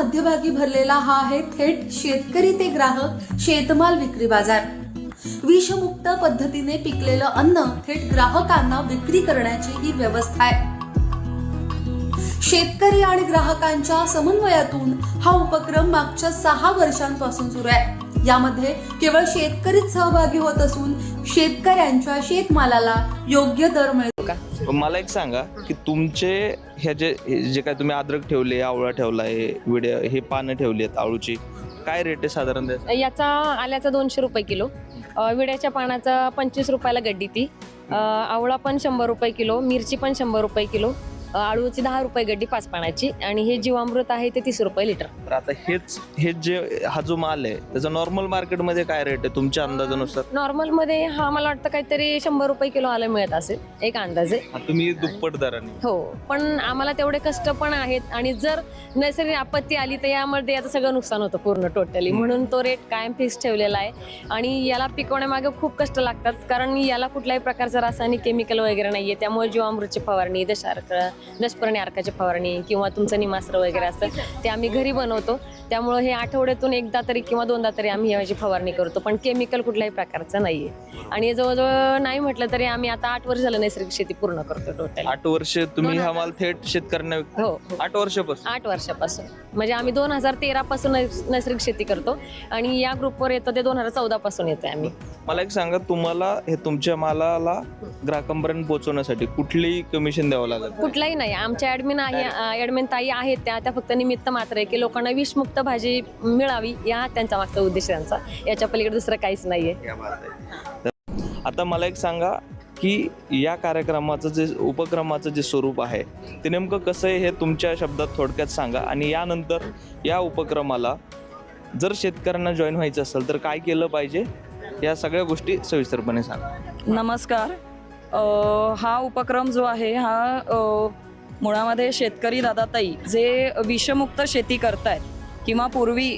मध्यभागी भरलेला हा आहे थेट शेतकरी ते ग्राहक शेतमाल विक्री बाजार। विषमुक्त पद्धतीने पिकलेलं अन्न थेट ग्राहकांना विक्री करण्याची ही व्यवस्था आहे। शेतकरी आणि ग्राहकांच्या समन्वयातून हा उपक्रम मागच्या 6 वर्षांपासून सुरू आहे। यामध्ये केवळ शेतकरीच सहभागी होत असून शेतकऱ्यांच्या शेतमालाला योग्य दर मिळतो का? मला एक सांगा की तुमचे हे जे काय तुम्ही अद्रक ठेवले, आवळा ठेवलाय, विड्या हे पानं ठेवली आहेत आळूची, काय रेट आहे साधारण? याचा आल्याचा 200 रुपये किलो, विड्याच्या पानाचा 25 रुपयाला गड्डी ती, आवळा पण 100 रुपये किलो, मिरची पण 100 रुपये किलो, आळूची 10 रुपये गड्डी 5 पानाची, आणि हे जीवामृत आहे ते 30 रुपये लिटर। तर आता हे जे हा जो माल आहे त्याचा नॉर्मल मार्केटमध्ये काय रेट आहे तुमच्या अंदाजानुसार? नॉर्मल मध्ये हा मला वाटतं काहीतरी 100 रुपये किलो आलं मिळत असेल एक अंदाजे। तुम्ही दुप्पट दराने? हो, पण आम्हाला तेवढे कष्ट पण आहेत, आणि जर नैसर्गिक आपत्ती आली तर यामध्ये याचं सगळं नुकसान होतं पूर्ण टोटली, म्हणून तो रेट कायम फिक्स ठेवलेला आहे। आणि याला पिकवण्यामागे खूप कष्ट लागतात, कारण याला कुठल्याही प्रकारचं रासायनिक केमिकल वगैरे नाहीये, त्यामुळे जीवामृतची फवारणी, दशपर्णी अर्काची फवारणी किंवा तुमचं निमास्त्र वगैरे असतं ते आम्ही घरी बनवतो। त्यामुळे हे आठवड्यातून एकदा तरी किंवा दोनदा तरी आम्ही याची फवारणी करतो, पण केमिकल कुठल्याही प्रकारचं नाहीये। आणि जवळजवळ नाही म्हटलं तरी आम्ही आता 8 वर्ष झालं नैसर्गिक शेती पूर्ण करतो टोटल। 8 वर्ष तुम्ही हा माल थेट शेतकऱ्यांना विकता? हो, 8 वर्षापासून? 8 वर्षापासून, म्हणजे आम्ही 2013 पासून नैसर्गिक शेती करतो, आणि या ग्रुपवर येतो ते 2014 पासून येतोय आम्ही। मला एक सांगा, तुम्हाला हे तुमच्या मालाला ग्राहकांपर्यंत पोहोचवण्यासाठी कुठलीही कमिशन द्यावं लागत? कुठलाही नाही। आमच्या ॲडमिन ताई आहेत त्या फक्त निमित्त मात्र आहे की लोकांना विषमुक्त भाजी मिळावी, या त्यांचा मागचा उद्देश त्यांचा, याच्या पलीकडे दुसरं काहीच नाहीये। आता मला एक सांगा की या कार्यक्रमाचं जे उपक्रमाचं जे स्वरूप आहे ते नेमकं कसं आहे हे तुमच्या शब्दात थोडक्यात सांगा, आणि यानंतर या उपक्रमाला जर शेतकऱ्यांना जॉईन व्हायचं असेल तर काय केलं पाहिजे, या सगळ्या गोष्टी सविस्तरपणे सांगा। नमस्कार। हा उपक्रम जो आहे हा मुळामध्ये शेतकरी दादाताई जे विषमुक्त शेती करतायत, किंवा पूर्वी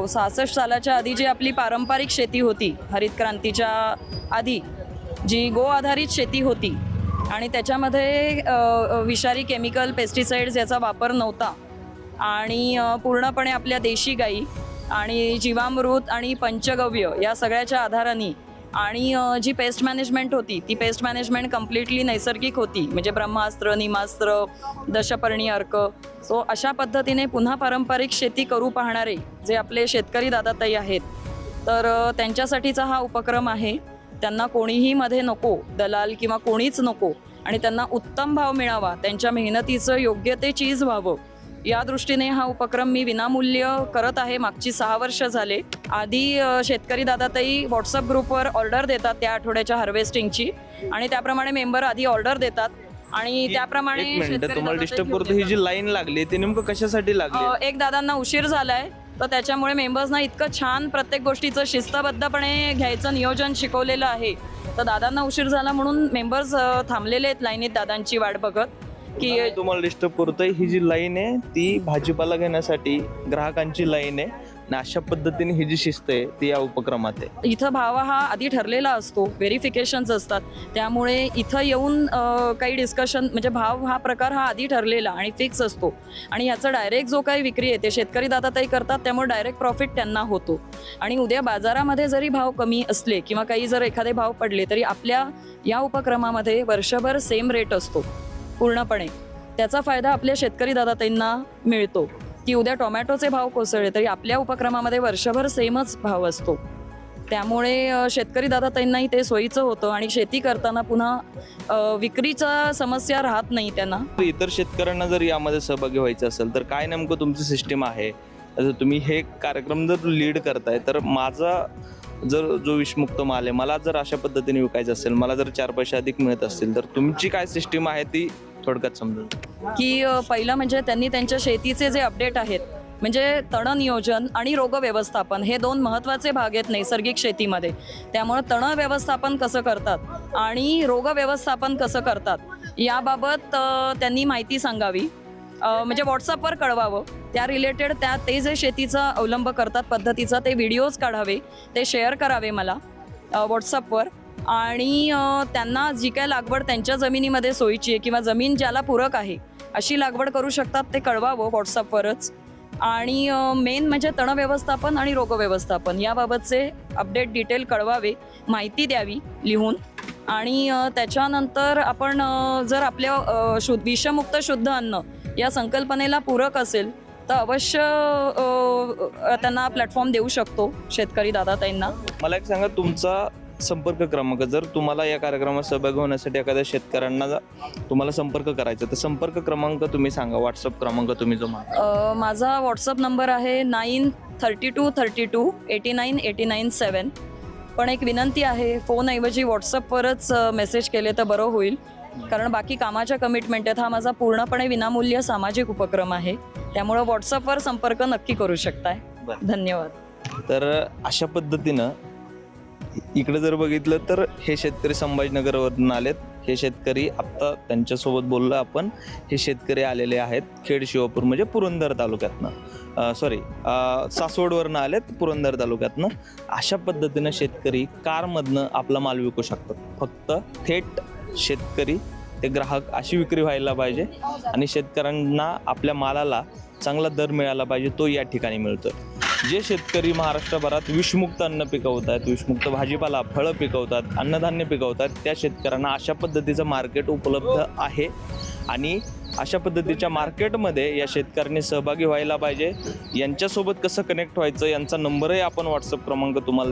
66 सालाच्या आधी जी आपली पारंपरिक शेती होती, हरित क्रांतीच्या आधी जी गो आधारित शेती होती, आणि त्याच्यामध्ये विषारी केमिकल, पेस्टिसाइड्स याचा वापर नव्हता, आणि पूर्णपणे आपल्या देशी गाई आणि जीवामृत आणि पंचगव्य या सगळ्याच्या आधाराने, आणि जी पेस्ट मॅनेजमेंट होती ती पेस्ट मॅनेजमेंट कम्प्लिटली नैसर्गिक होती, म्हणजे ब्रह्मास्त्र, निमास्त्र, दशपर्णी अर्क। सो अशा पद्धतीने पुन्हा पारंपरिक शेती करू पाहणारे जे आपले शेतकरी दादाताई आहेत, तर त्यांच्यासाठीचा हा उपक्रम आहे। त्यांना कोणीही मध्ये नको, दलाल किंवा कोणीच नको, आणि त्यांना उत्तम भाव मिळावा, त्यांच्या मेहनतीचं योग्य ते चीज व्हावं, या दृष्टीने हा उपक्रम मी विनामूल्य करत आहे मागची 6 वर्ष झाले। आधी शेतकरी दादाताई व्हॉट्सअप ग्रुपवर ऑर्डर देतात त्या आठवड्याच्या हार्वेस्टिंगची, आणि त्याप्रमाणे मेंबर आधी ऑर्डर देतात, आणि त्याप्रमाणे तुम्हाला डिस्टर्ब करतो, ही जी लाईन लागली ती नेमकं कशासाठी लागली? एक दादांना उशीर झालाय, तर त्याच्यामुळे मेंबर्सना इतकं छान प्रत्येक गोष्टीचं शिस्तबद्धपणे घ्यायचं नियोजन शिकवलेलं आहे, तर दादांना उशीर झाला म्हणून मेंबर्स थांबलेले आहेत लाईनीत दादांची वाट बघत की तुम्हाला डिस्टर्ब करतोय। ही जी लाईन आहे ती भाजीपाला घेण्यासाठी ग्राहकांची लाईन आहे, आणि अशा पद्धतीने ही जी शिस्त आहे ती या उपक्रमात आहे। इथं भाव हा आधी ठरलेला असतो, व्हेरिफिकेशन्स असतात, त्यामुळे इथं येऊन काही डिस्कशन, म्हणजे भाव हा प्रकार हा आधी ठरलेला आणि फिक्स असतो, आणि ह्याचा डायरेक्ट जो काही विक्री आहे ते शेतकरी दादाताई करतात, त्यामुळे डायरेक्ट प्रॉफिट त्यांना होतो। आणि उद्या बाजारामध्ये जरी भाव कमी असले किंवा काही जर एखादे भाव पडले तरी आपल्या या उपक्रमामध्ये वर्षभर सेम रेट असतो पूर्णपणे। त्याचा फायदा आपल्या शेतकरी दादाताईंना मिळतो की उद्या टोमॅटोचे भाव कोसळले तरी आपल्या उपक्रमामध्ये वर्षभर सेमच भाव असतो, त्यामुळे शेतकरी दादाताईंनाही ते सोयीचं होतं, आणि शेती करताना पुन्हा विक्रीचा समस्या राहत नाही त्यांना। इतर शेतकऱ्यांना जर यामध्ये सहभागी व्हायचं असेल तर काय नेमकं तुमची सिस्टीम आहे? तुम्ही हे कार्यक्रम जर लीड करताय, तर माझा जो विषमुक्त माल आहे मला जर अशा पद्धतीने विकायचं असेल, मला जर 4 पैसे अधिक मिळत असतील, तर तुमची काय सिस्टीम आहे ती थोडक्यात समजून की पहिलं म्हणजे त्यांनी त्यांच्या शेतीचे जे अपडेट आहेत, म्हणजे तण नियोजन आणि रोग व्यवस्थापन, हे 2 महत्त्वाचे भाग आहेत नैसर्गिक शेतीमध्ये। त्यामुळे तण व्यवस्थापन कसं करतात आणि रोग व्यवस्थापन कसं करतात याबाबत त्यांनी माहिती सांगावी, म्हणजे व्हॉट्सअपवर कळवावं, त्या रिलेटेड ते जे शेतीचा अवलंब करतात पद्धतीचा ते व्हिडिओज काढावे, ते शेअर करावे मला व्हॉट्सअपवर, आणि त्यांना जी काय लागवड त्यांच्या जमिनीमध्ये सोयीची आहे किंवा जमीन ज्याला पूरक आहे अशी लागवड करू शकतात ते कळवावं व्हॉट्सअपवरच। आणि मेन म्हणजे तण व्यवस्थापन आणि रोग व्यवस्थापन याबाबतचे अपडेट डिटेल कळवावे, माहिती द्यावी लिहून. आणि त्याच्यानंतर आपण जर आपल्या विषमुक्त शुद्ध अन्न या संकल्पनेला पूरक असेल तर अवश्य त्यांना प्लॅटफॉर्म देऊ शकतो शेतकरी दादाताईंना. मला एक सांगा, तुमचा संपर्क क्रमांक, जर तुम्हाला या कार्यक्रमात सहभागी होण्यासाठी एखाद्या शेतकऱ्यांना तुम्हाला संपर्क करायचा तर संपर्क क्रमांक तुम्ही सांगा, व्हॉट्सअप क्रमांक तुम्ही जो माझा व्हॉट्सअप नंबर आहे 9332328989 पण एक विनंती आहे, फोनऐवजी व्हॉट्सअपवरच मेसेज केले तर बरं होईल, कारण बाकी कामाच्या कमिटमेंट आहेत. हा माझा पूर्णपणे विनामूल्य सामाजिक उपक्रम आहे, त्यामुळं व्हॉट्सअपवर संपर्क नक्की करू शकताय. धन्यवाद. तर अशा पद्धतीनं इकडे जर बघितलं तर हे शेतकरी संभाजीनगरवरून आलेत. हे शेतकरी आत्ता त्यांच्यासोबत बोललो आपण. हे शेतकरी आलेले आहेत खेड शिवापूर म्हणजे पुरंदर तालुक्यातनं, सासवडवरनं आलेत, पुरंदर तालुक्यातनं. अशा पद्धतीनं शेतकरी कारमधनं आपला माल विकू शकतात. फक्त थेट शेतकरी ते ग्राहक अशी विक्री व्हायला पाहिजे आणि शेतकऱ्यांना आपल्या मालाला चांगला दर मिळाला पाहिजे, तो या ठिकाणी मिळतो. जे शेतकरी महाराष्ट्रभरात विषमुक्त अन्न पिकवतात, विषमुक्त भाजीपाला, फळं पिकवतात, अन्नधान्य पिकवतात, त्या शेतकऱ्यांना अशा पद्धतीचं मार्केट उपलब्ध आहे आणि अशा पद्धतीच्या मार्केटमध्ये या शेतकऱ्यांनी सहभागी व्हायला पाहिजे. यांच्यासोबत कसं कनेक्ट व्हायचं, यांचा नंबरही आपण व्हॉट्सअप क्रमांक तुम्हाला